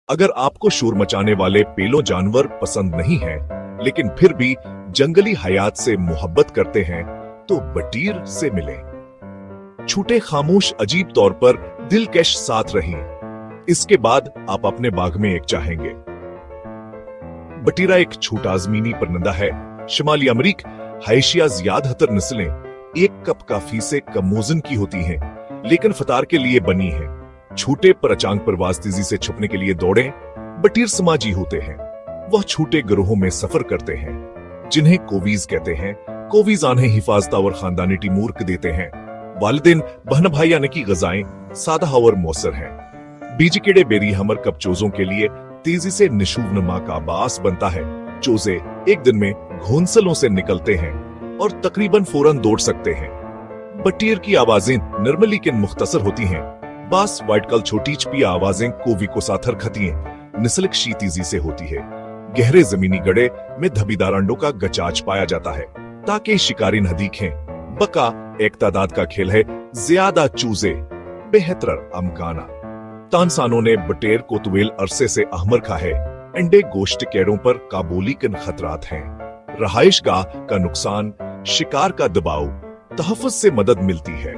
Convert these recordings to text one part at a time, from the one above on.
अगर आपको शोर मचाने वाले पेलो जानवर पसंद नहीं हैं, लेकिन फिर भी जंगली हयात से मोहब्बत करते हैं, तो बटीर से मिलें। छूटे खामोश अजीब तौर पर दिलकश साथ रहें। इसके बाद आप अपने बाग में एक चाहेंगे। बटीरा एक छोटा जमीनी परिंदा है। शिमाली अमरीक हाइशिया ज़्यादातर नस्लें 1 कप काफी से कम वजन की होती हैं, लेकिन फतार के लिए बनी हैं। छोटे पर अचानक परवाज़ तेजी से छुपने के लिए दौड़ें। बटीर समाजी होते हैं। वह छोटे गिरोहों में सफर करते हैं, जिन्हें कोवीज कहते हैं। कोवीज उन्हें हिफाजत और खानदानी टीमूर्क देते हैं। वालिदैन बहन भाई यानी की गजाएं सादा और मौसर हैं। बीज कीड़े बेरी हमर कप चोजों के लिए तेजी से निशूवनमा का बास बनता है। चोजे एक दिन में घोंसलों से निकलते हैं और तकरीबन फौरन दौड़ सकते हैं। बटीर की आवाजें नर्म लेकिन मुख्तसर होती हैं। बास वाइटकल छोटी चपी आवाजें कोवी को साथर खतियां निसलिक शी तेजी से होती है। गहरे जमीनी गड़े में धबीदार अंडों का गचाच पाया जाता है ताकि शिकारी न दिखें। बका एक तादाद का खेल है। ज्यादा चूजे बेहतर अमकाना। तानसानों ने बटेर को तुवेल अरसे से अहमर खा है। अंडे गोश्त केड़ों पर काबूली कन खतरात हैं। रहाइश गाह का नुकसान, शिकार का दबाव, तहफ़्फ़ुज़ से मदद मिलती है।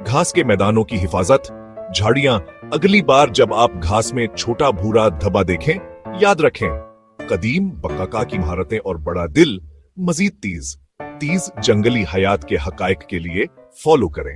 घास के मैदानों की हिफाजत, झाड़ियां। अगली बार जब आप घास में छोटा भूरा धब्बा देखें, याद रखें कदीम बकाका की महारतें और बड़ा दिल मजीद तीज जंगली हयात के हकायक के लिए फॉलो करें।